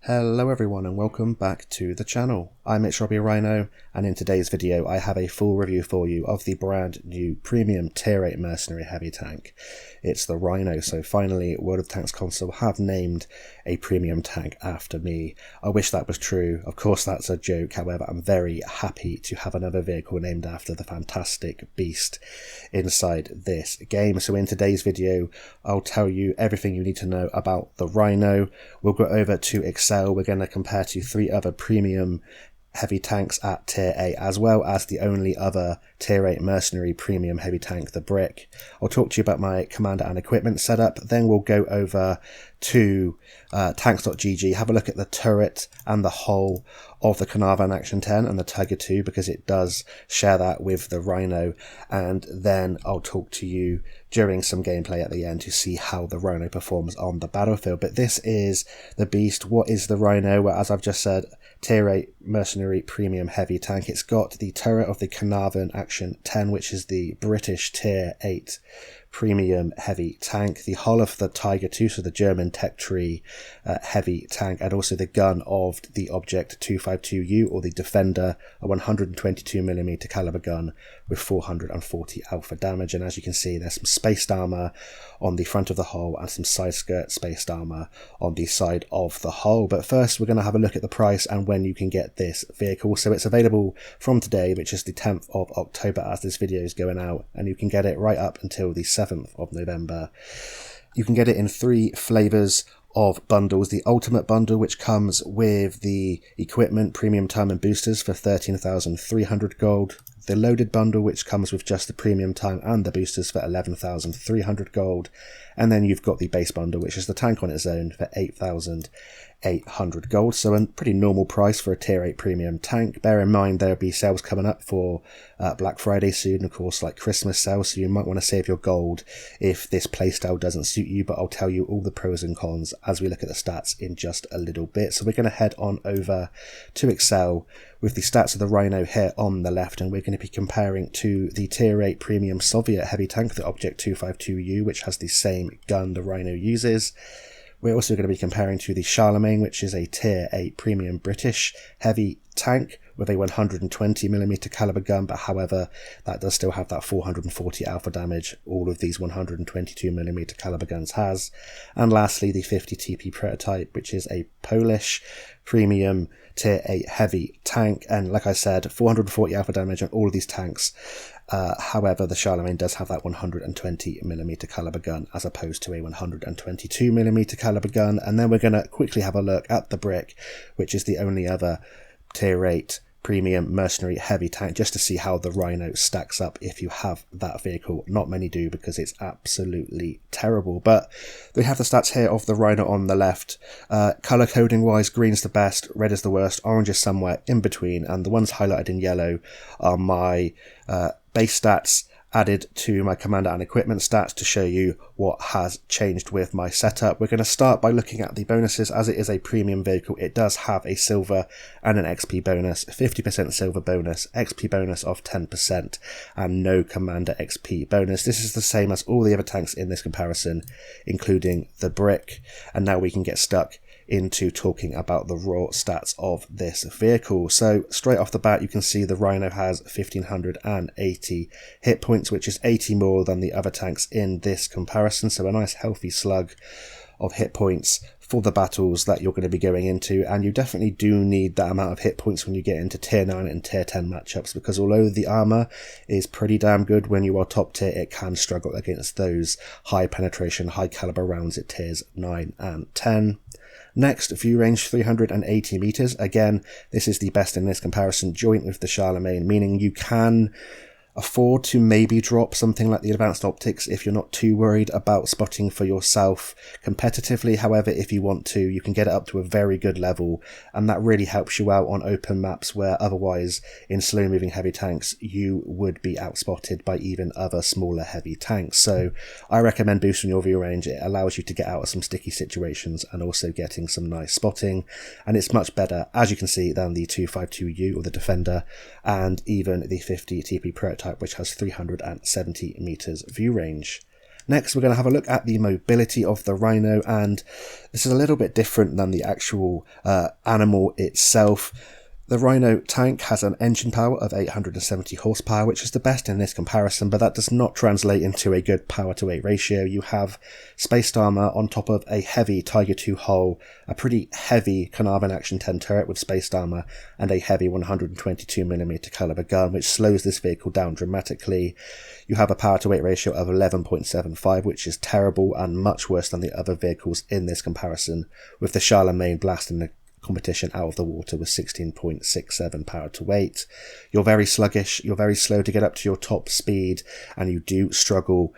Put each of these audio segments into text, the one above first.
Hello everyone and welcome back to the channel. I'm Rhino, and in today's video I have a full review for you of the brand new premium tier 8 Mercenary Heavy Tank. It's the Rhino, so finally World of Tanks console have named a premium tank after me. I wish that was true, of course that's a joke, however I'm very happy to have another vehicle named after the fantastic beast inside this game. So in today's video I'll tell you everything you need to know about the Rhino. We'll go over to Excel. We're going to compare to 3 other premium heavy tanks at tier 8, as well as the only other tier 8 mercenary premium heavy tank, the Brick. I'll talk to you about my commander and equipment setup, then we'll go over to tanks.gg, have a look at the turret and the hull of the Caernarvon Action 10 and the Tiger 2, because it does share that with the Rhino, and then I'll talk to you during some gameplay at the end to see how the Rhino performs on the battlefield. But this is the beast. What is the Rhino? Well, as I've just said, tier 8 mercenary premium heavy tank. It's got the turret of the Caernarvon Action 10, which is the British tier 8 premium heavy tank, the hull of the Tiger 2, so the German tech tree heavy tank, and also the gun of the Object 252U, or the Defender, a 122mm caliber gun with 440 alpha damage. And as you can see, there's some spaced armor on the front of the hull and some side skirt spaced armor on the side of the hull. But first we're going to have a look at the price and when you can get this vehicle. So it's available from today, which is the 10th of October as this video is going out, and you can get it right up until the 7th of November. You can get it in 3 flavors of bundles: the ultimate bundle, which comes with the equipment, premium time and boosters for 13,300 gold, the loaded bundle, which comes with just the premium time and the boosters for 11,300 gold, and then you've got the base bundle, which is the tank on its own, for 8,800 gold. So a pretty normal price for a tier 8 premium tank. Bear in mind there'll be sales coming up for Black Friday soon, of course, like Christmas sales, so you might want to save your gold if this playstyle doesn't suit you, but I'll tell you all the pros and cons as we look at the stats in just a little bit. So we're going to head on over to Excel with the stats of the Rhino here on the left, and we're going to be comparing to the tier 8 premium Soviet heavy tank, the Object 252U, which has the same gun the Rhino uses. We're also going to be comparing to the Charlemagne, which is a tier 8 premium British heavy tank with a 120mm caliber gun, but however that does still have that 440 alpha damage all of these 122mm caliber guns has. And lastly, the 50 TP prototype, which is a Polish premium tier 8 heavy tank, and like I said, 440 alpha damage on all of these tanks. However, the Charlemagne does have that 120mm caliber gun as opposed to a 122mm caliber gun. And then we're going to quickly have a look at the Brick, which is the only other tier 8 premium mercenary heavy tank, just to see how the Rhino stacks up if you have that vehicle. Not many do, because it's absolutely terrible. But we have the stats here of the Rhino on the left. Color coding wise, green's the best, red is the worst, orange is somewhere in between, and the ones highlighted in yellow are my base stats added to my commander and equipment stats to show you what has changed with my setup. We're going to start by looking at the bonuses. As it is a premium vehicle, it does have a silver and an XP bonus, 50% silver bonus, XP bonus of 10%, and no commander XP bonus. This is the same as all the other tanks in this comparison, including the Brick. And now we can get stuck into talking about the raw stats of this vehicle. So straight off the bat, you can see the Rhino has 1,580 hit points, which is 80 more than the other tanks in this comparison. So a nice healthy slug of hit points for the battles that you're going to be going into, and you definitely do need that amount of hit points when you get into tier 9 and tier 10 matchups, because although the armor is pretty damn good when you are top tier, it can struggle against those high penetration, high caliber rounds at tiers 9 and 10. Next, view range 380 meters. Again, this is the best in this comparison, joint with the Charlemagne, meaning you can afford to maybe drop something like the advanced optics if you're not too worried about spotting for yourself competitively. However, if you want to, you can get it up to a very good level, and that really helps you out on open maps where otherwise in slow moving heavy tanks you would be outspotted by even other smaller heavy tanks. So I recommend boosting your view range. It allows you to get out of some sticky situations and also getting some nice spotting, and it's much better, as you can see, than the 252U or the Defender, and even the 50 TP prototype, which has 370 meters view range. Next, we're going to have a look at the mobility of the Rhino, and this is a little bit different than the actual animal itself. The Rhino tank has an engine power of 870 horsepower, which is the best in this comparison, but that does not translate into a good power to weight ratio. You have spaced armour on top of a heavy Tiger II hull, a pretty heavy Caernarvon Action 10 turret with spaced armour, and a heavy 122mm caliber gun, which slows this vehicle down dramatically. You have a power to weight ratio of 11.75, which is terrible and much worse than the other vehicles in this comparison, with the Charlemagne blasting the competition out of the water with 16.67 power to weight. You're very sluggish, you're very slow to get up to your top speed, and you do struggle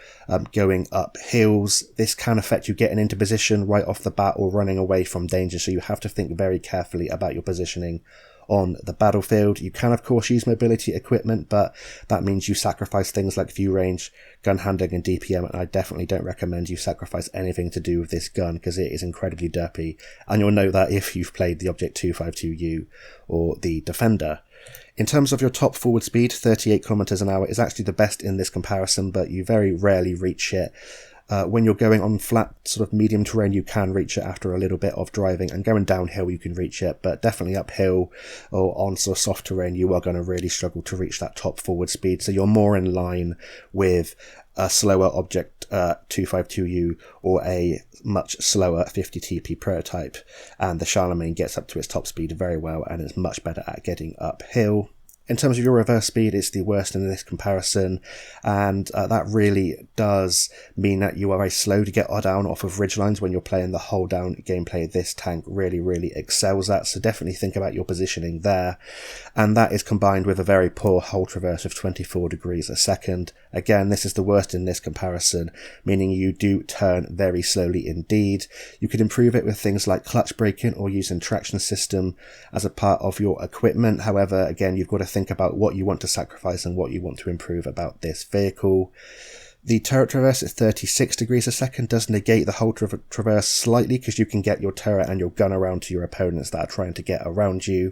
going up hills. This can affect you getting into position right off the bat or running away from danger, so you have to think very carefully about your positioning on the battlefield. You can of course use mobility equipment, but that means you sacrifice things like view range, gun handling and DPM, and I definitely don't recommend you sacrifice anything to do with this gun because it is incredibly derpy, and you'll know that if you've played the Object 252U or the Defender. In terms of your top forward speed, 38 km an hour is actually the best in this comparison, but you very rarely reach it. When you're going on flat sort of medium terrain, you can reach it after a little bit of driving, and going downhill you can reach it, but definitely uphill or on sort of soft terrain you are going to really struggle to reach that top forward speed. So you're more in line with a slower Object 252U or a much slower 50 TP prototype, and the Charlemagne gets up to its top speed very well and is much better at getting uphill. In terms of your reverse speed, it's the worst in this comparison, and that really does mean that you are very slow to get down off of ridgelines when you're playing the hold down gameplay. This tank really excels at, so definitely think about your positioning there. And that is combined with a very poor hull traverse of 24 degrees a second. Again, this is the worst in this comparison, meaning you do turn very slowly indeed. You could improve it with things like clutch braking or using traction system as a part of your equipment. However, again, you've got to think about what you want to sacrifice and what you want to improve about this vehicle. The turret traverse at 36 degrees a second does negate the hull traverse slightly, because you can get your turret and your gun around to your opponents that are trying to get around you,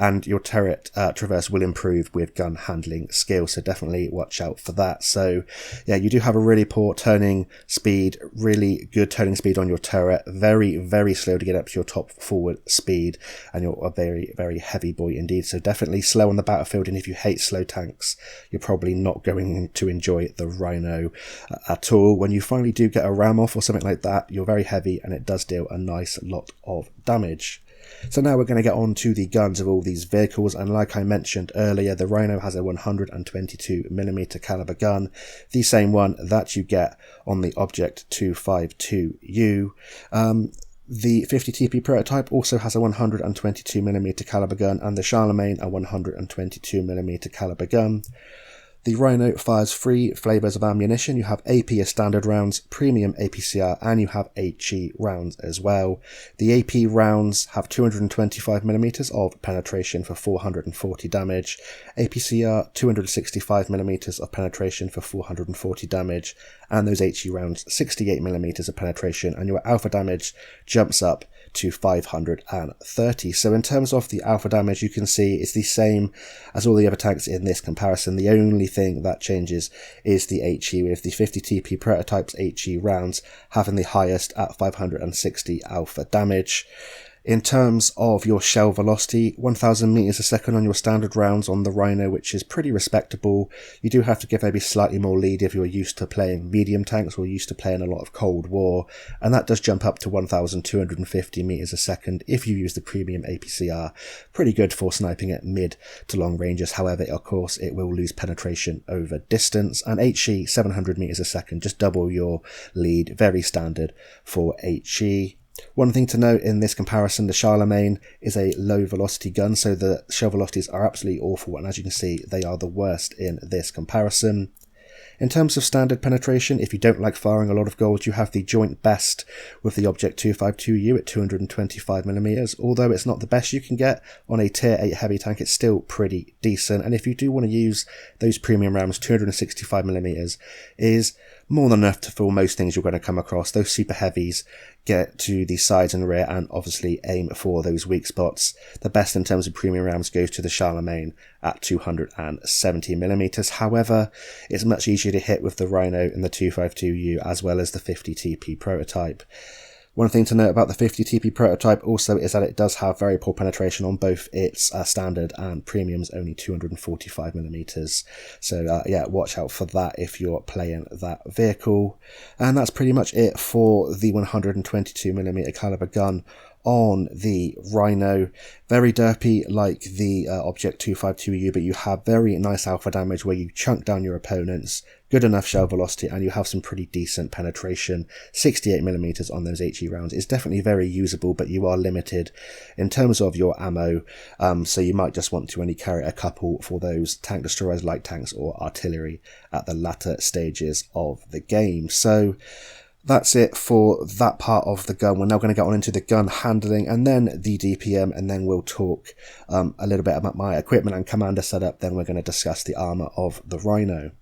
and your turret traverse will improve with gun handling skill, so definitely watch out for that. So yeah, you do have a really poor turning speed, really good turning speed on your turret, very slow to get up to your top forward speed, and you're a very heavy boy indeed, so definitely slow on the battlefield, and if you hate slow tanks, you're probably not going to enjoy the Rhino at all. When you finally do get a ram off or something like that, you're very heavy and it does deal a nice lot of damage. So now we're going to get on to the guns of all these vehicles, and like I mentioned earlier, the Rhino has a 122mm caliber gun, the same one that you get on the Object 252U. The 50 TP prototype also has a 122mm caliber gun, and the Charlemagne a 122mm caliber gun. The Rhino fires 3 flavours of ammunition. You have AP as standard rounds, premium APCR, and you have HE rounds as well. The AP rounds have 225mm of penetration for 440 damage, APCR 265mm of penetration for 440 damage, and those HE rounds 68mm of penetration, and your alpha damage jumps up to 530. So in terms of the alpha damage, you can see it's the same as all the other tanks in this comparison. The only thing that changes is the HE, with the 50 TP prototypes HE rounds having the highest at 560 alpha damage. In terms of your shell velocity, 1000 meters a second on your standard rounds on the Rhino, which is pretty respectable. You do have to give maybe slightly more lead if you're used to playing medium tanks or used to playing a lot of Cold War, and that does jump up to 1250 meters a second if you use the premium APCR. Pretty good for sniping at mid to long ranges. However, of course, it will lose penetration over distance, and HE 700 meters a second, just double your lead, very standard for HE. One thing to note in this comparison, the Charlemagne is a low velocity gun, so the shell velocities are absolutely awful, and as you can see, they are the worst in this comparison. In terms of standard penetration, if you don't like firing a lot of gold, you have the joint best with the Object 252U at 225mm. Although it's not the best you can get on a tier 8 heavy tank, it's still pretty decent, and if you do want to use those premium rounds, 265mm is more than enough to fool most things you're going to come across. Those super heavies get to the sides and rear and obviously aim for those weak spots. The best in terms of premium rounds goes to the Charlemagne at 270mm. However, it's much easier to hit with the Rhino and the 252U as well as the 50TP prototype. One thing to note about the 50TP prototype also is that it does have very poor penetration on both its standard and premiums, only 245mm. So yeah, watch out for that if you're playing that vehicle. And that's pretty much it for the 122mm caliber gun on the Rhino. Very derpy like the Object 252U, but you have very nice alpha damage where you chunk down your opponents, good enough shell velocity, and you have some pretty decent penetration. 68mm on those HE rounds is definitely very usable, but you are limited in terms of your ammo, so you might just want to only carry a couple for those tank destroyers, light tanks or artillery at the latter stages of the game. So that's it for that part of the gun. We're now going to get on into the gun handling and then the DPM, and then we'll talk a little bit about my equipment and commander setup. Then we're going to discuss the armor of the Rhino.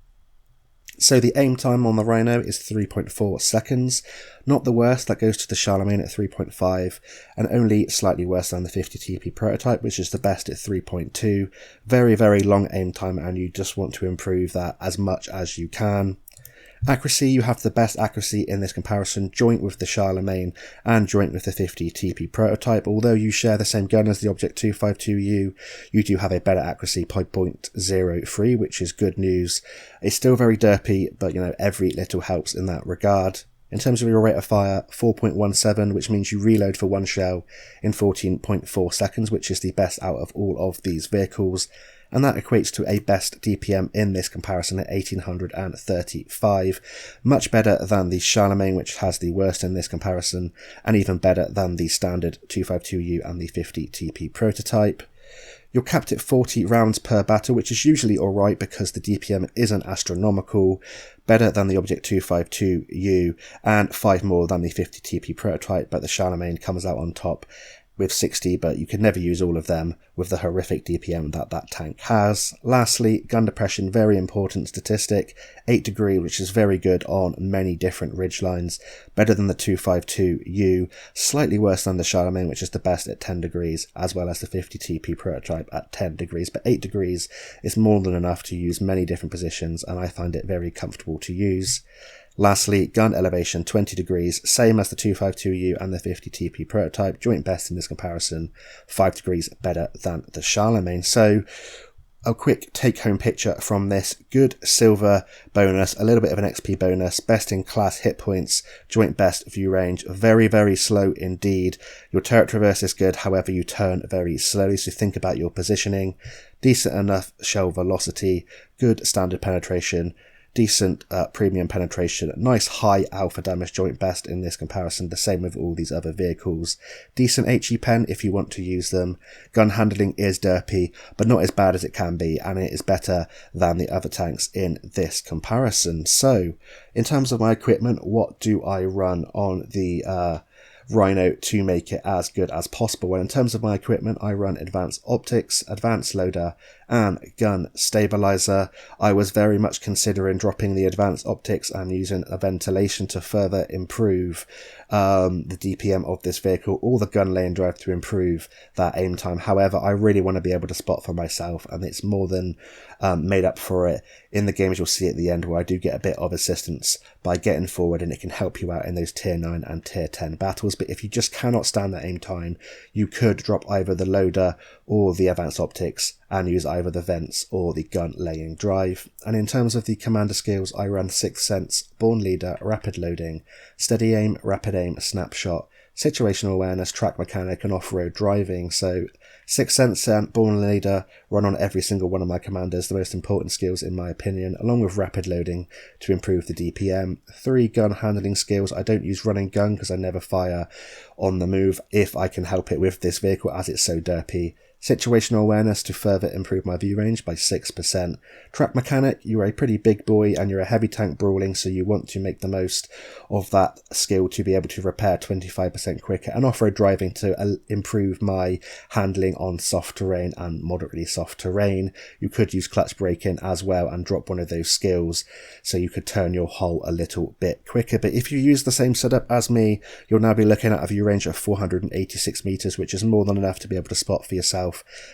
So the aim time on the Rhino is 3.4 seconds. Not the worst, that goes to the Charlemagne at 3.5, and only slightly worse than the 50TP prototype, which is the best at 3.2. Very, very long aim time, and you just want to improve that as much as you can. Accuracy, you have the best accuracy in this comparison, joint with the Charlemagne and joint with the 50TP prototype. Although you share the same gun as the Object 252U, you do have a better accuracy by 0.03, which is good news. It's still very derpy, but you know, every little helps in that regard. In terms of your rate of fire, 4.17, which means you reload for one shell in 14.4 seconds, which is the best out of all of these vehicles. And that equates to a best DPM in this comparison at 1835. Much better than the Charlemagne, which has the worst in this comparison, and even better than the standard 252U and the 50TP prototype. You're capped at 40 rounds per battle, which is usually alright because the DPM isn't astronomical, better than the Object 252U, and 5 more than the 50TP prototype, but the Charlemagne comes out on top with 60, but you can never use all of them with the horrific DPM that that tank has. Lastly, gun depression, very important statistic, 8 degree, which is very good on many different ridge lines, better than the 252U, slightly worse than the Charlemagne, which is the best at 10 degrees, as well as the 50TP prototype at 10 degrees, but 8 degrees is more than enough to use many different positions, and I find it very comfortable to use. Lastly, gun elevation 20 degrees, same as the 252U and the 50TP prototype, joint best in this comparison, 5 degrees better than the Charlemagne. So a quick take-home picture from this: good silver bonus, a little bit of an XP bonus, best in class hit points, joint best view range, very, very slow indeed. Your turret traverse is good, however you turn very slowly, so think about your positioning. Decent enough shell velocity, good standard penetration, decent premium penetration, nice high alpha damage, joint best in this comparison, the same with all these other vehicles. Decent HE pen if you want to use them. Gun handling is derpy, but not as bad as it can be, and it is better than the other tanks in this comparison. So, in terms of my equipment, what do I run on the Rhino to make it as good as possible? Well, in terms of my equipment, I run advanced optics, advanced loader, and gun stabilizer. I was very much considering dropping the advanced optics and using a ventilation to further improve the DPM of this vehicle, or the gun lane drive to improve that aim time. However, I really want to be able to spot for myself, and it's more than made up for it in the games you'll see at the end, where I do get a bit of assistance by getting forward, and it can help you out in those tier 9 and tier 10 battles. But if you just cannot stand that aim time, you could drop either the loader or the advanced optics and use either the vents or the gun laying drive. And in terms of the commander skills, I run Sixth Sense, Born Leader, Rapid Loading, Steady Aim, Rapid Aim, Snapshot, Situational Awareness, Track Mechanic, and Off-Road Driving. So Sixth Sense and Born Leader run on every single one of my commanders, the most important skills in my opinion, along with Rapid Loading to improve the DPM. 3 gun handling skills. I don't use running gun because I never fire on the move if I can help it with this vehicle, as it's so derpy. Situational awareness to further improve my view range by 6%. Track mechanic, you're a pretty big boy and you're a heavy tank brawling, so you want to make the most of that skill to be able to repair 25% quicker, and off-road driving to improve my handling on soft terrain and moderately soft terrain. You could use clutch braking as well and drop one of those skills so you could turn your hull a little bit quicker. But if you use the same setup as me, you'll now be looking at a view range of 486 meters, which is more than enough to be able to spot for yourself,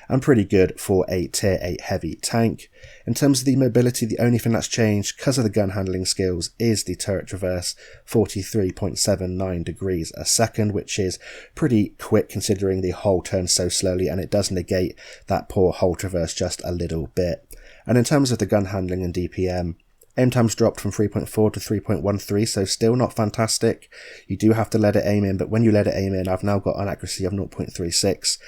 and pretty good for a tier 8 heavy tank. In terms of the mobility, the only thing that's changed because of the gun handling skills is the turret traverse, 43.79 degrees a second, which is pretty quick considering the hull turns so slowly, and it does negate that poor hull traverse just a little bit. And in terms of the gun handling and DPM, aim time's dropped from 3.4 to 3.13, so still not fantastic. You do have to let it aim in, but when you let it aim in, I've now got an accuracy of 0.36,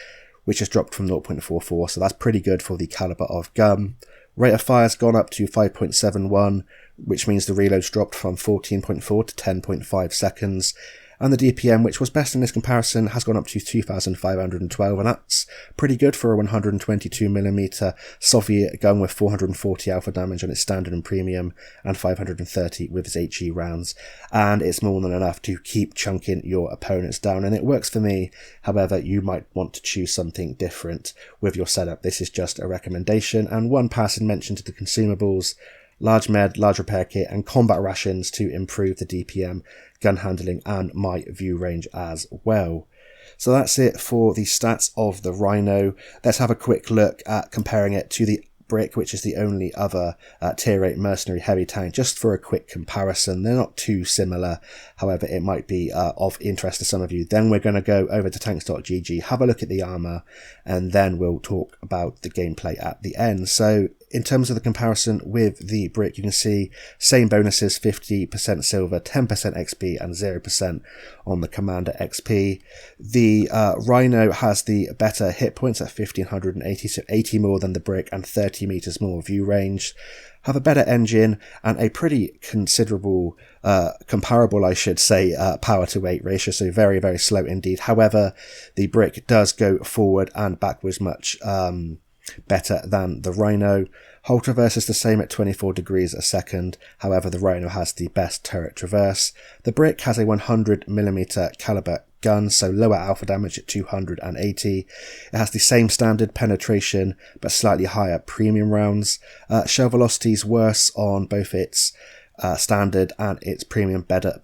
which has dropped from 0.44, so that's pretty good for the caliber of gun. Rate of fire's gone up to 5.71, which means the reload's dropped from 14.4 to 10.5 seconds. And the DPM, which was best in this comparison, has gone up to 2,512, and that's pretty good for a 122mm Soviet gun with 440 alpha damage on its standard and premium, and 530 with its HE rounds. And it's more than enough to keep chunking your opponents down, and it works for me. However, you might want to choose something different with your setup. This is just a recommendation, and one passing mention to the consumables: large med, large repair kit, and combat rations to improve the DPM, gun handling, and my view range as well. So that's it for the stats of the Rhino. Let's have a quick look at comparing it to the Brick, which is the only other tier 8 mercenary heavy tank, just for a quick comparison. They're not too similar, however it might be of interest to some of you. Then we're going to go over to tanks.gg, have a look at the armor, and then we'll talk about the gameplay at the end. So in terms of the comparison with the Brick, you can see same bonuses: 50% silver, 10% XP, and 0% on the Commander XP. The Rhino has the better hit points at 1580, so 80 more than the Brick and 30 meters more view range. Have a better engine and a pretty considerable, comparable, I should say, power to weight ratio, so very, very slow indeed. However, the Brick does go forward and backwards much better than the Rhino. Hull traverse is the same at 24 degrees a second, however the Rhino has the best turret traverse. The Brick has a 100mm caliber gun, so lower alpha damage at 280. It has the same standard penetration but slightly higher premium rounds. Shell velocity is worse on both its standard and its premium, better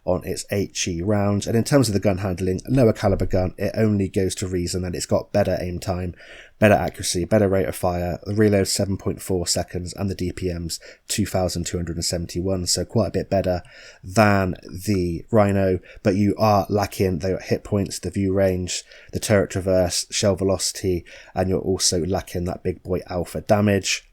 on its HE rounds. And in terms of the gun handling, lower caliber gun, it only goes to reason that it's got better aim time, better accuracy, better rate of fire. The reload 7.4 seconds and the DPM's 2,271, so quite a bit better than the Rhino, but you are lacking the hit points, the view range, the turret traverse, shell velocity, and you're also lacking that big boy alpha damage.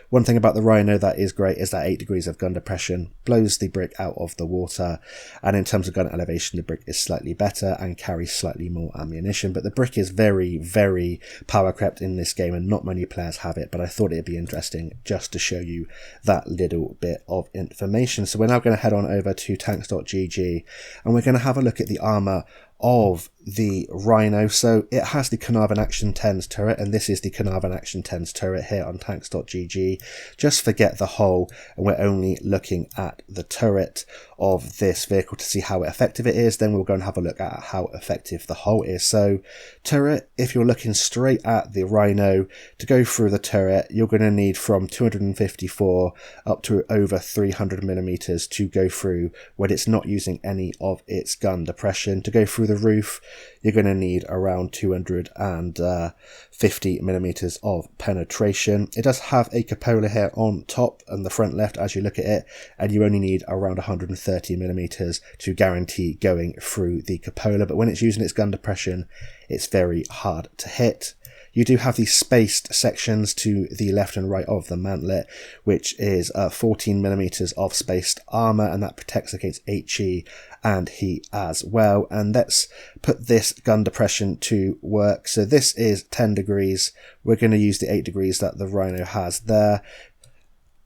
One thing about the Rhino that is great is that 8 degrees of gun depression blows the Brick out of the water, and in terms of gun elevation, the Brick is slightly better and carries slightly more ammunition, but the Brick is very, very power crept in this game and not many players have it, but I thought it'd be interesting just to show you that little bit of information. So we're now going to head on over to tanks.gg and we're going to have a look at the armor of the Rhino. So it has the Caernarvon Action 10's turret, and this is the Caernarvon Action 10's turret here on tanks.gg. Just forget the hull, and we're only looking at the turret of this vehicle to see how effective it is. Then we'll go and have a look at how effective the hull is. So turret, if you're looking straight at the Rhino, to go through the turret, you're going to need from 254 up to over 300mm to go through when it's not using any of its gun depression. To go through the roof, you're going to need around 250mm of penetration. It does have a cupola here on top and the front left as you look at it, and you only need around 130mm to guarantee going through the cupola, but when it's using its gun depression, it's very hard to hit. You do have these spaced sections to the left and right of the mantlet, which is 14mm of spaced armor, and that protects against HE and heat as well. And let's put this gun depression to work. So this is 10 degrees. We're going to use the 8 degrees that the Rhino has there.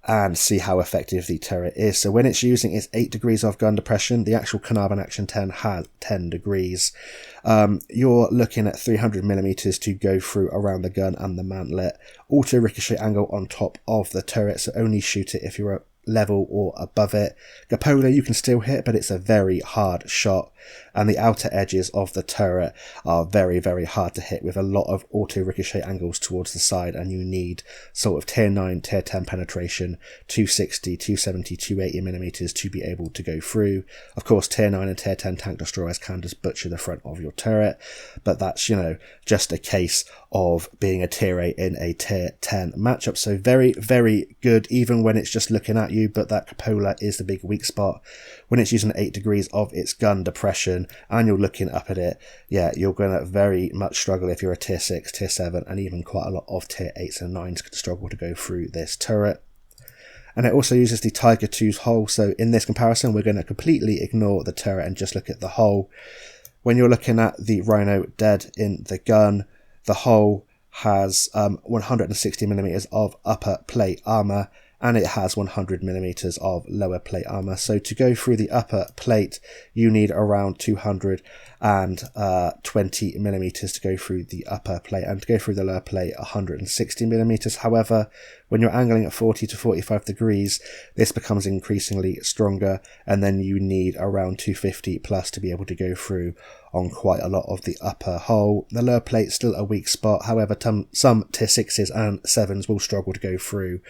and see how effective the turret is. So when it's using its 8 degrees of gun depression, the actual Caernarvon Action 10 has 10 degrees. You're looking at 300mm to go through around the gun and the mantlet. Auto ricochet angle on top of the turret, so only shoot it if you're at level or above it. Cupola you can still hit, but it's a very hard shot, and the outer edges of the turret are very, very hard to hit with a lot of auto ricochet angles towards the side, and you need sort of tier 9, tier 10 penetration, 260, 270, 280mm to be able to go through. Of course, tier 9 and tier 10 tank destroyers can just butcher the front of your turret, but that's, you know, just a case of being a tier 8 in a tier 10 matchup. So very, very good even when it's just looking at you, but that cupola is the big weak spot. When it's using 8 degrees of its gun depression and you're looking up at it, yeah, you're going to very much struggle if you're a tier 6, tier 7, and even quite a lot of tier 8s and 9s could struggle to go through this turret. And it also uses the Tiger 2's hull, so in this comparison we're going to completely ignore the turret and just look at the hull. When you're looking at the Rhino dead in the gun, the hull has 160mm of upper plate armour, and it has 100mm of lower plate armour. So to go through the upper plate, you need around 220mm to go through the upper plate, and to go through the lower plate, 160mm. However, when you're angling at 40 to 45 degrees, this becomes increasingly stronger, and then you need around 250 plus to be able to go through on quite a lot of the upper hull. The lower plate's still a weak spot, however some tier 6s and 7s will struggle to go through,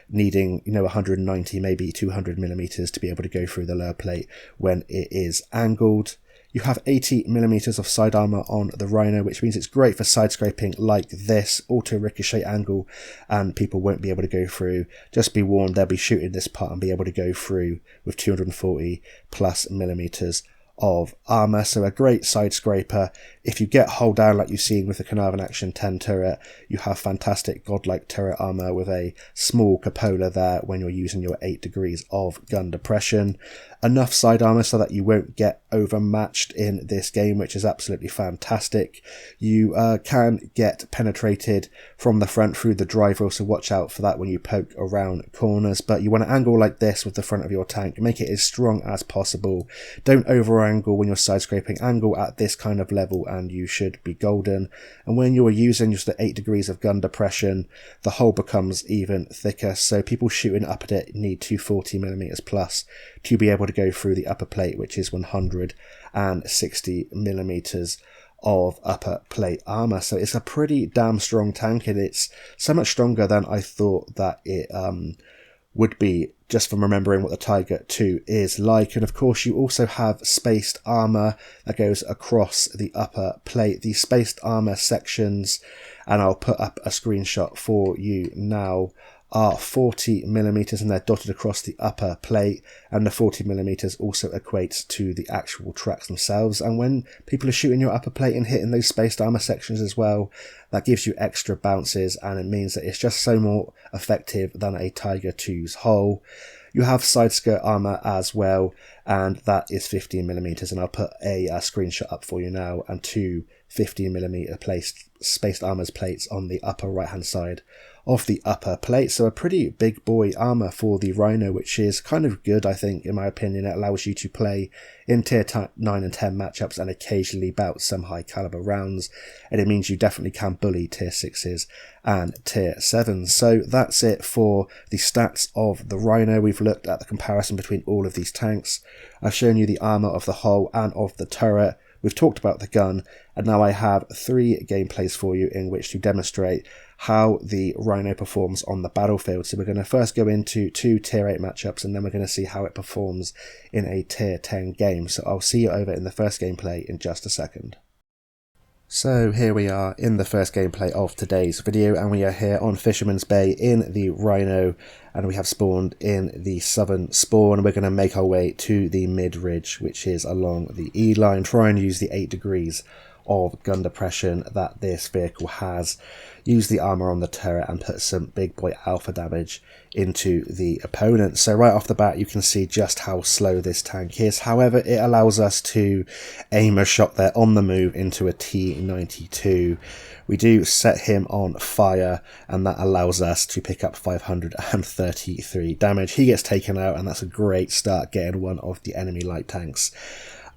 needing 190, maybe 200mm to be able to go through the lower plate when it is angled. You have 80mm of side armour on the Rhino, which means it's great for side scraping like this, auto ricochet angle, and people won't be able to go through. Just be warned, they'll be shooting this part and be able to go through with 240 plus millimeters of armour, so a great side scraper. If you get hull down like you've seen with the Caernarvon Action 10 turret, you have fantastic godlike turret armour with a small cupola there when you're using your 8 degrees of gun depression. Enough side armour so that you won't get overmatched in this game, which is absolutely fantastic. You can get penetrated from the front through the drive wheel, so watch out for that when you poke around corners, but you want to angle like this with the front of your tank, make it as strong as possible. Don't over angle when you're side scraping, angle at this kind of level and you should be golden. And when you're using just the 8 degrees of gun depression, the hull becomes even thicker, so people shooting up at it need 240mm plus to be able to go through the upper plate, which is 160mm of upper plate armor. So it's a pretty damn strong tank, and it's so much stronger than I thought that it would be, just from remembering what the Tiger 2 is like. And of course you also have spaced armor that goes across the upper plate. These spaced armor sections, and I'll put up a screenshot for you now, are 40mm, and they're dotted across the upper plate, and the 40mm also equates to the actual tracks themselves. And when people are shooting your upper plate and hitting those spaced armor sections as well, that gives you extra bounces, and it means that it's just so more effective than a Tiger 2's hull. You have side skirt armor as well, and that is 15mm, and I'll put a screenshot up for you now, and two 15mm spaced armors plates on the upper right hand side of the upper plate. So a pretty big boy armor for the Rhino, which is kind of good, I think, in my opinion. It allows you to play in tier 9 and 10 matchups and occasionally bout some high caliber rounds, and it means you definitely can bully tier 6s and tier 7s. So that's it for the stats of the Rhino. We've looked at the comparison between all of these tanks. I've shown you the armor of the hull and of the turret. We've talked about the gun, and now I have 3 gameplays for you in which to demonstrate how the Rhino performs on the battlefield. So we're going to first go into 2 tier 8 matchups, and then we're going to see how it performs in a tier 10 game. So I'll see you over in the first gameplay in just a second. So here we are in the first gameplay of today's video, and we are here on Fisherman's Bay in the Rhino, and we have spawned in the southern spawn. We're going to make our way to the mid ridge, which is along the E line, try and use the 8 degrees of gun depression that this vehicle has. Use the armor on the turret and put some big boy alpha damage into the opponent. So right off the bat you can see just how slow this tank is. However, it allows us to aim a shot there on the move into a T92. We do set him on fire and that allows us to pick up 533 damage. He gets taken out and that's a great start, getting one of the enemy light tanks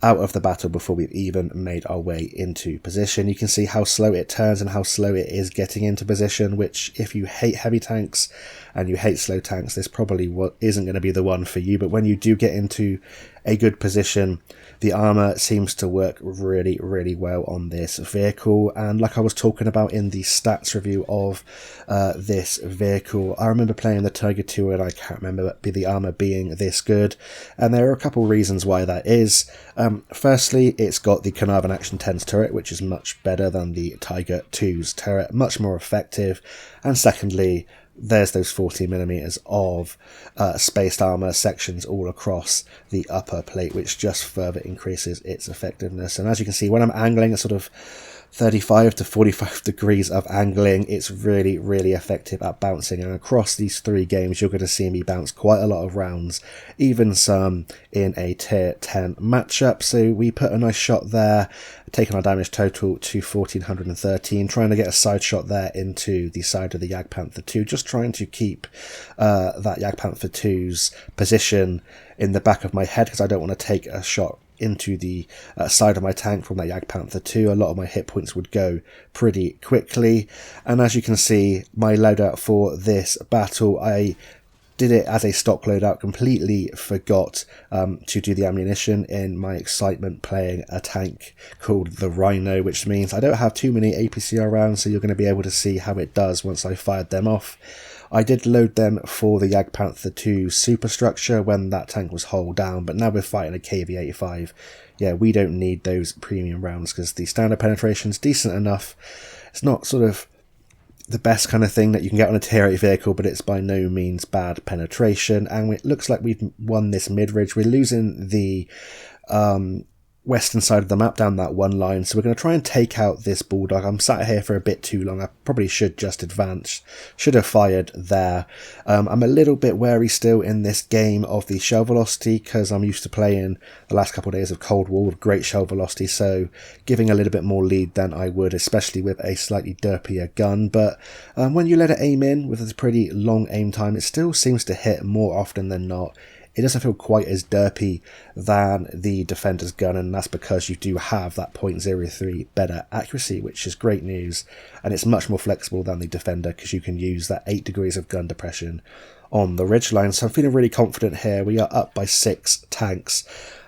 out of the battle before we've even made our way into position. You can see how slow it turns and how slow it is getting into position, which if you hate heavy tanks and you hate slow tanks, this probably isn't going to be the one for you. But when you do get into a good position, the armor seems to work really, really well on this vehicle. And like I was talking about in the stats review of this vehicle, I remember playing the Tiger 2 and I can't remember the armor being this good. And there are a couple reasons why that is. Firstly, it's got the Caernarvon AX 10's turret, which is much better than the Tiger 2's turret, much more effective. And secondly, there's those 40mm of spaced armor sections all across the upper plate, which just further increases its effectiveness. And as you can see, when I'm angling a sort of 35 to 45 degrees of angling, it's really, really effective at bouncing. And across these 3 games, you're going to see me bounce quite a lot of rounds, even some in a tier 10 matchup. So we put a nice shot there, taking our damage total to 1413, trying to get a side shot there into the side of the Jagdpanther 2, just trying to keep that Jagdpanther 2's position in the back of my head, because I don't want to take a shot into the side of my tank from that Jagdpanther 2. A lot of my hit points would go pretty quickly. And as you can see, my loadout for this battle, I did it as a stock loadout, completely forgot to do the ammunition in my excitement playing a tank called the Rhino, which means I don't have too many APCR rounds, so you're going to be able to see how it does once I fired them off. I did load them for the Jagdpanther 2 superstructure when that tank was hull down, but now we're fighting a KV-85. Yeah, we don't need those premium rounds because the standard penetration's decent enough. It's not sort of the best kind of thing that you can get on a tier 8 vehicle, but it's by no means bad penetration. And it looks like we've won this mid-ridge. We're losing the western side of the map down that one line, so we're going to try and take out this bulldog. I'm sat here for a bit too long. I probably should just advance, should have fired there. I'm a little bit wary still in this game of the shell velocity because I'm used to playing the last couple of days of Cold War with great shell velocity, so giving a little bit more lead than I would, especially with a slightly derpier gun. But when you let it aim in with a pretty long aim time, it still seems to hit more often than not. It doesn't feel quite as derpy than the Defender's gun, and that's because you do have that 0.03 better accuracy, which is great news, and it's much more flexible than the Defender because you can use that 8 degrees of gun depression on the ridgeline. So I'm feeling really confident here. We are up by 6 tanks,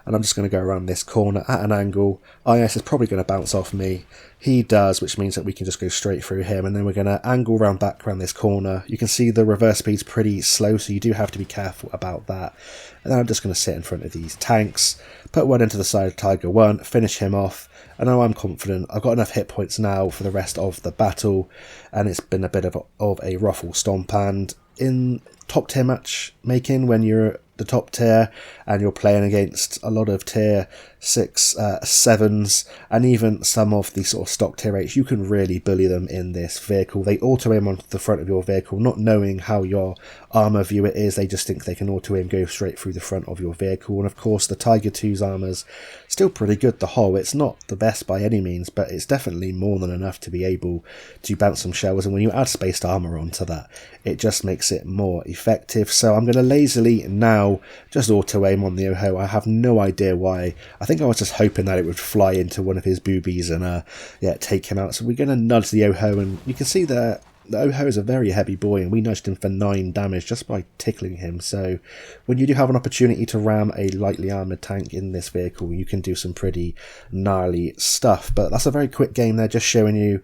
and I'm just going to go around this corner at an angle. IS is probably going to bounce off me. He does, which means that we can just go straight through him, and then we're going to angle round back around this corner. You can see the reverse speed's pretty slow, so you do have to be careful about that. And then I'm just going to sit in front of these tanks, put one into the side of Tiger 1, finish him off, and now I'm confident. I've got enough hit points now for the rest of the battle, and it's been a bit of a ruffle stomp. And in top tier match making, when you're the top tier and you're playing against a lot of tier 6, 7s, and even some of the sort of stock tier 8s, you can really bully them in this vehicle. They auto aim onto the front of your vehicle, not knowing how your armor viewer is. They just think they can auto aim, go straight through the front of your vehicle. And of course the Tiger 2's armor's still pretty good. The hull, it's not the best by any means, but it's definitely more than enough to be able to bounce some shells, and when you add spaced armor onto that, it just makes it more effective. So I'm going to lazily now just auto aim on the OHO. I have no idea why. I think I was just hoping that it would fly into one of his boobies and yeah, take him out. So we're going to nudge the OHO, and you can see the OHO is a very heavy boy, and we nudged him for 9 damage just by tickling him. So when you do have an opportunity to ram a lightly armoured tank in this vehicle, you can do some pretty gnarly stuff. But that's a very quick game there, just showing you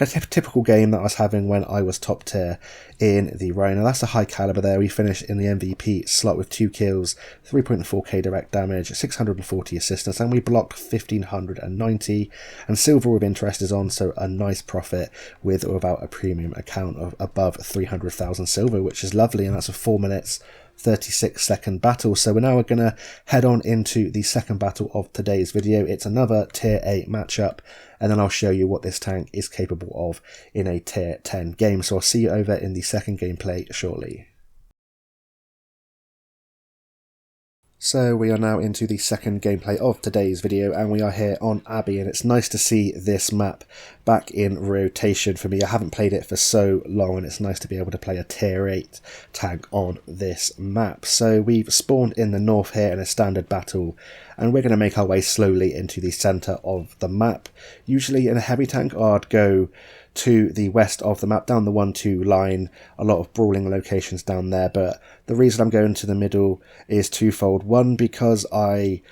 a typical game that I was having when I was top tier in the Rhino. That's a high caliber there. We finished in the MVP slot with 2 kills, 3.4k direct damage, 640 assistance, and we blocked 1590. And silver with interest is on, so a nice profit with or without a premium account of above 300,000 silver, which is lovely. And that's a 4 minutes 36-second battle. So we're now going to head on into the second battle of today's video. It's another tier 8 matchup, and then I'll show you what this tank is capable of in a tier 10 game. So I'll see you over in the second gameplay shortly. So we are now into the second gameplay of today's video, and we are here on Abbey, and it's nice to see this map back in rotation for me. I haven't played it for so long, and it's nice to be able to play a tier 8 tag on this map. So we've spawned in the north here in a standard battle, and we're going to make our way slowly into the centre of the map. Usually in a heavy tank I'd go to the west of the map, down the 1-2 line, a lot of brawling locations down there, but the reason I'm going to the middle is twofold. One, because I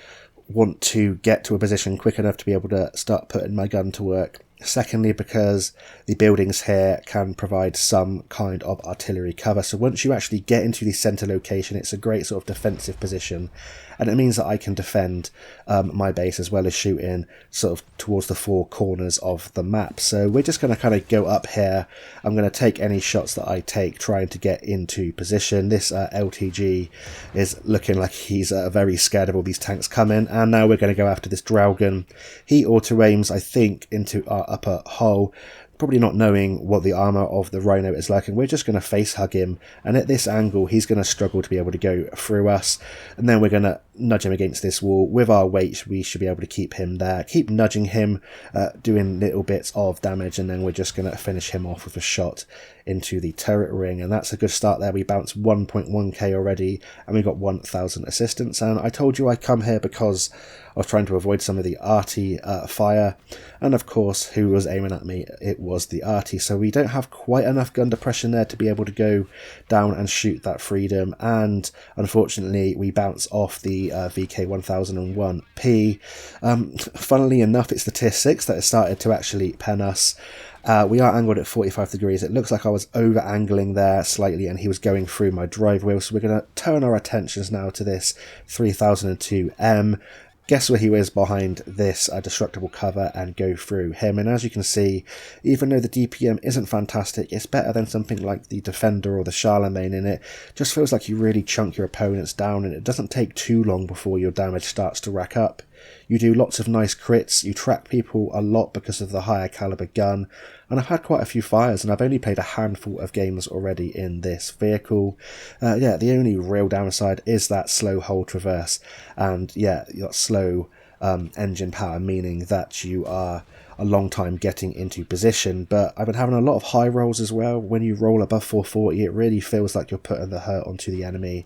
want to get to a position quick enough to be able to start putting my gun to work. Secondly, because the buildings here can provide some kind of artillery cover. So once you actually get into the centre location, it's a great sort of defensive position, and it means that I can defend my base as well as shoot in sort of towards the four corners of the map. So we're just going to kind of go up here. I'm going to take any shots that I take, trying to get into position. This LTG is looking like he's very scared of all these tanks coming, and now we're going to go after this Dragon. He auto-aims, I think, into our upper hull, probably not knowing what the armour of the Rhino is like, and we're just going to face hug him, and at this angle he's going to struggle to be able to go through us, and then we're going to nudge him against this wall. With our weight we should be able to keep him there, keep nudging him, doing little bits of damage, and then we're just going to finish him off with a shot into the turret ring, and that's a good start there. We bounced 1.1k already, and we got 1000 assistance, and I told you I come here because I was trying to avoid some of the arty fire, and of course who was aiming at me? It was the arty. So we don't have quite enough gun depression there to be able to go down and shoot that freedom, and unfortunately we bounce off the VK 1001P. Funnily enough, it's the tier 6 that has started to actually pen us. We are angled at 45 degrees. It looks like I was over angling there slightly, and he was going through my drive wheel. So we're going to turn our attentions now to this 3002M. Guess where he is behind this destructible cover, and go through him. And as you can see, even though the DPM isn't fantastic, it's better than something like the Defender or the Charlemagne, and it just feels like you really chunk your opponents down, and it doesn't take too long before your damage starts to rack up. You do lots of nice crits, you track people a lot because of the higher caliber gun, and I've had quite a few fires, and I've only played a handful of games already in this vehicle. Yeah, the only real downside is that slow hull traverse, and yeah, that slow engine power, meaning that you are a long time getting into position. But I've been having a lot of high rolls as well. When you roll above 440, it really feels like you're putting the hurt onto the enemy.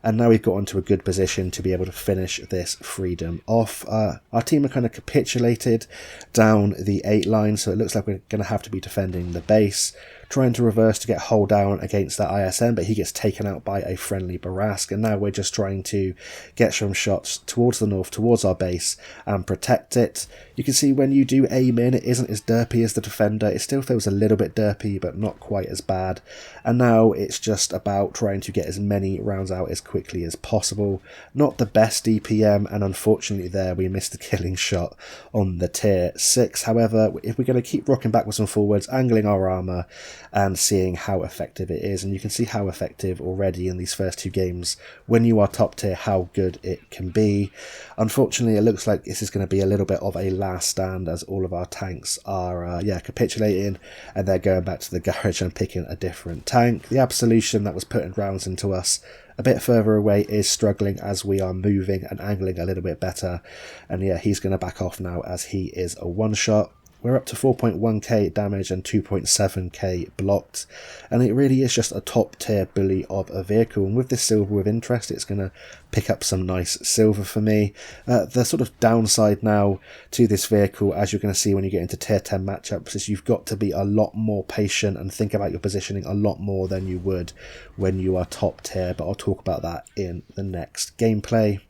And now we've got onto a good position to be able to finish this freedom off. Our team are kind of capitulated down the 8 line, so it looks like we're going to have to be defending the base, trying to reverse to get hull down against that ISM, but he gets taken out by a friendly Barask, and now we're just trying to get some shots towards the north, towards our base, and protect it. You can see when you do aim in, it isn't as derpy as the Defender. It still feels a little bit derpy, but not quite as bad. And now it's just about trying to get as many rounds out as quickly as possible. Not the best DPM, and unfortunately there we missed the killing shot on the tier 6. However, if we're going to keep rocking backwards and forwards, angling our armour, and seeing how effective it is, and you can see how effective already in these first 2 games when you are top tier, how good it can be. Unfortunately, it looks like this is going to be a little bit of a last stand, as all of our tanks are capitulating, and they're going back to the garage and picking a different tank. The Absolution that was putting rounds into us a bit further away is struggling as we are moving and angling a little bit better, and yeah, he's going to back off now as he is a one-shot. We're up to 4.1k damage and 2.7k blocked, and it really is just a top tier bully of a vehicle. And with this silver with interest, it's going to pick up some nice silver for me. The sort of downside now to this vehicle, as you're going to see when you get into tier 10 matchups, is you've got to be a lot more patient and think about your positioning a lot more than you would when you are top tier, but I'll talk about that in the next gameplay.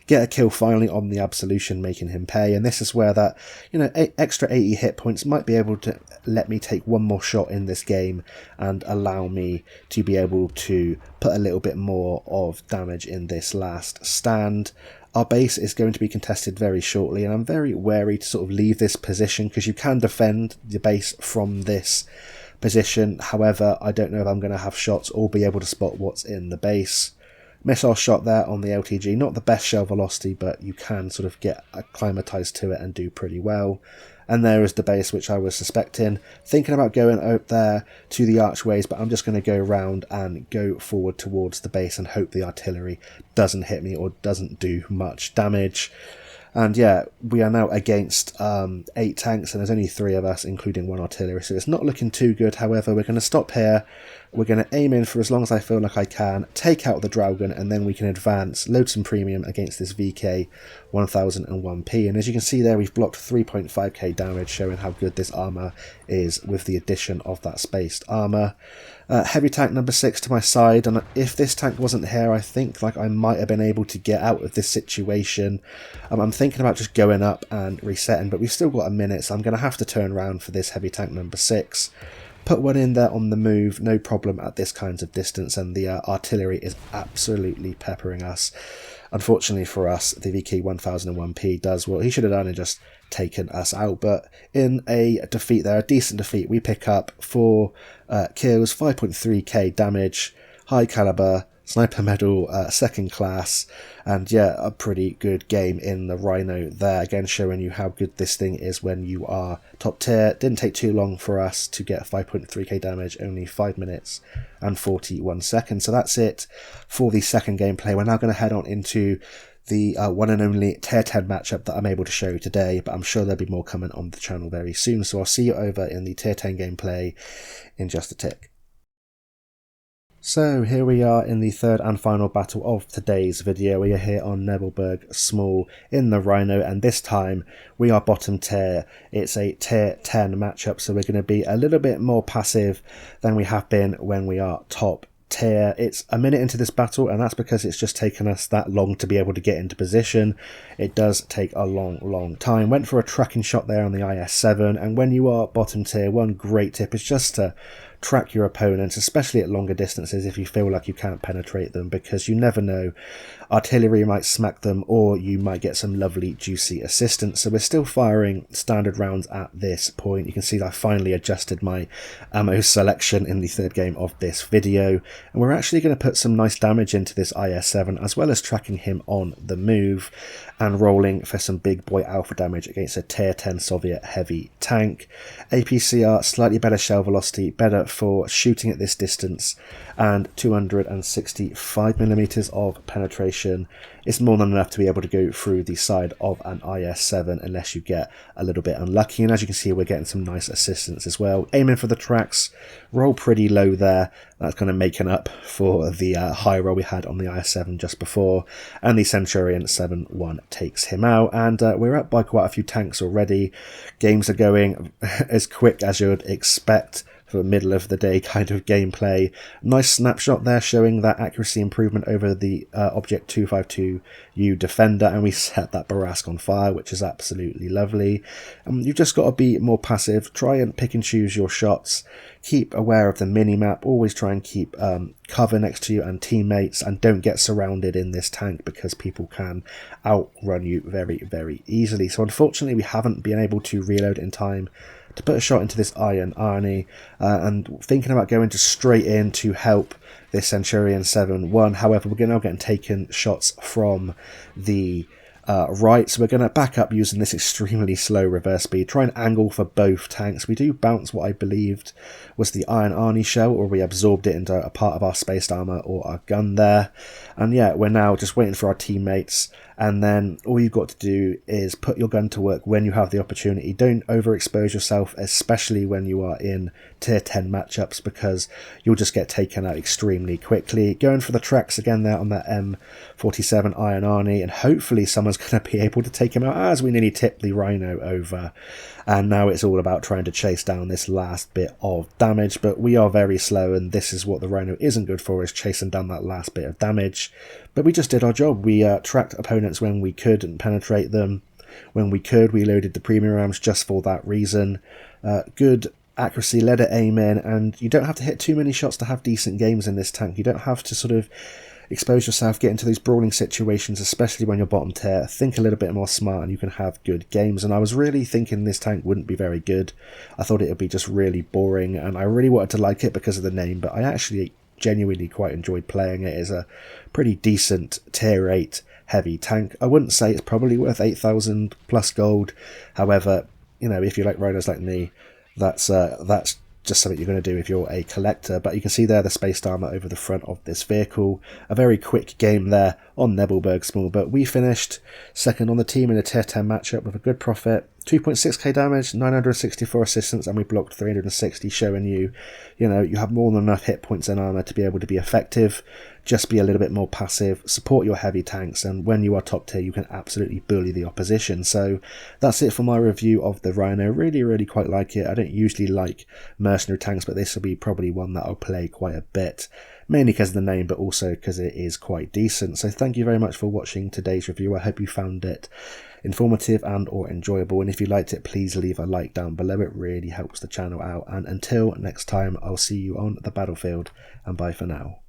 Get a kill finally on the Absolution, making him pay, and this is where that, extra 80 hit points might be able to let me take one more shot in this game and allow me to be able to put a little bit more of damage in this last stand. Our base is going to be contested very shortly, and I'm very wary to sort of leave this position because you can defend the base from this position. However, I don't know if I'm going to have shots or be able to spot what's in the base. Missile shot there on the LTG, not the best shell velocity, but you can sort of get acclimatized to it and do pretty well. And there is the base, which I was suspecting. Thinking about going up there to the archways, but I'm just going to go around and go forward towards the base and hope the artillery doesn't hit me or doesn't do much damage. And yeah, we are now against 8 tanks, and there's only 3 of us, including 1 artillery, so it's not looking too good. However, we're going to stop here. We're going to aim in for as long as I feel like I can, take out the Dragon, and then we can advance, load some premium against this VK 1001p. And as you can see there, we've blocked 3.5k damage, showing how good this armour is with the addition of that spaced armour. Heavy tank number 6 to my side, and if this tank wasn't here, I think like I might have been able to get out of this situation. I'm thinking about just going up and resetting, but we've still got a minute, so I'm going to have to turn around for this heavy tank number 6. Put one in there on the move, no problem at this kind of distance, and the artillery is absolutely peppering us. Unfortunately for us, the VK 1001p does what he should have done and just taken us out. But in a defeat there, a decent defeat, we pick up 4 kills, 5.3k damage, high caliber, sniper medal, second class, and yeah, a pretty good game in the Rhino there. Again, showing you how good this thing is when you are top tier. Didn't take too long for us to get 5.3k damage, only 5 minutes and 41 seconds. So that's it for the second gameplay. We're now going to head on into the one and only tier 10 matchup that I'm able to show you today, but I'm sure there'll be more coming on the channel very soon. So I'll see you over in the tier 10 gameplay in just a tick. So here we are in the third and final battle of today's video. We are here on Nebelburg Small in the Rhino, and this time we are bottom tier. It's a tier 10 matchup, so we're going to be a little bit more passive than we have been when we are top tier. It's a minute into this battle, and that's because it's just taken us that long to be able to get into position. It does take a long time. Went for a tracking shot there on the IS-7, and when you are bottom tier, one great tip is just to track your opponents, especially at longer distances if you feel like you can't penetrate them, because you never know, artillery might smack them or you might get some lovely juicy assistance. So we're still firing standard rounds at this point. You can see that I finally adjusted my ammo selection in the third game of this video, and we're actually going to put some nice damage into this IS-7 as well as tracking him on the move and rolling for some big boy alpha damage against a tier 10 Soviet heavy tank. APCR, slightly better shell velocity, better for shooting at this distance, and 265mm of penetration is more than enough to be able to go through the side of an IS-7 unless you get a little bit unlucky. And as you can see, we're getting some nice assistance as well. Aiming for the tracks, roll pretty low there. That's kind of making up for the high roll we had on the IS-7 just before, and the Centurion 7-1 takes him out. And we're up by quite a few tanks already. Games are going as quick as you would expect for middle of the day kind of gameplay. Nice snapshot there showing that accuracy improvement over the Object 252U Defender, and we set that Barask on fire, which is absolutely lovely. You've just got to be more passive, try and pick and choose your shots, keep aware of the mini-map, always try and keep cover next to you and teammates, and don't get surrounded in this tank because people can outrun you very easily. So unfortunately we haven't been able to reload in time to put a shot into this Iron Arnie, and thinking about going just straight in to help this Centurion 7-1. However, we're now getting taken shots from the right, so we're going to back up using this extremely slow reverse speed, try and angle for both tanks. We do bounce what I believed was the Iron Arnie shell, or we absorbed it into a part of our spaced armor or our gun there. And yeah, we're now just waiting for our teammates, and then all you've got to do is put your gun to work when you have the opportunity. Don't overexpose yourself, especially when you are in tier 10 matchups, because you'll just get taken out extremely quickly. Going for the tracks again there on that M47 Iron Arnie, and hopefully someone's going to be able to take him out, as we nearly tipped the Rhino over. And now it's all about trying to chase down this last bit of damage, but we are very slow, and this is what the Rhino isn't good for, is chasing down that last bit of damage. But we just did our job. We tracked opponents when we could and penetrate them. When we could, we loaded the premium rounds just for that reason. Good accuracy, let it aim in, and you don't have to hit too many shots to have decent games in this tank. You don't have to sort of expose yourself, get into these brawling situations, especially when you're bottom tier. Think a little bit more smart and you can have good games. And I was really thinking this tank wouldn't be very good. I thought it would be just really boring, and I really wanted to like it because of the name, but I actually genuinely quite enjoyed playing it. It's a pretty decent tier 8 heavy tank. I wouldn't say it's probably worth 8,000 plus gold. However, you know, if you like Rhinos like me, that's just something you're going to do if you're a collector. But you can see there the spaced armour over the front of this vehicle. A very quick game there on Nebelburg small, but we finished second on the team in a tier 10 matchup with a good profit. 2.6k damage, 964 assistance, and we blocked 360, showing you, you know, you have more than enough hit points and armour to be able to be effective. Just be a little bit more passive, support your heavy tanks, and when you are top tier, you can absolutely bully the opposition. So that's it for my review of the Rhino. Really quite like it. I don't usually like mercenary tanks, but this will be probably one that I'll play quite a bit. Mainly because of the name, but also because it is quite decent. So thank you very much for watching today's review. I hope you found it informative and or enjoyable, and if you liked it, please leave a like down below. It really helps the channel out, and until next time, I'll see you on the battlefield, and bye for now.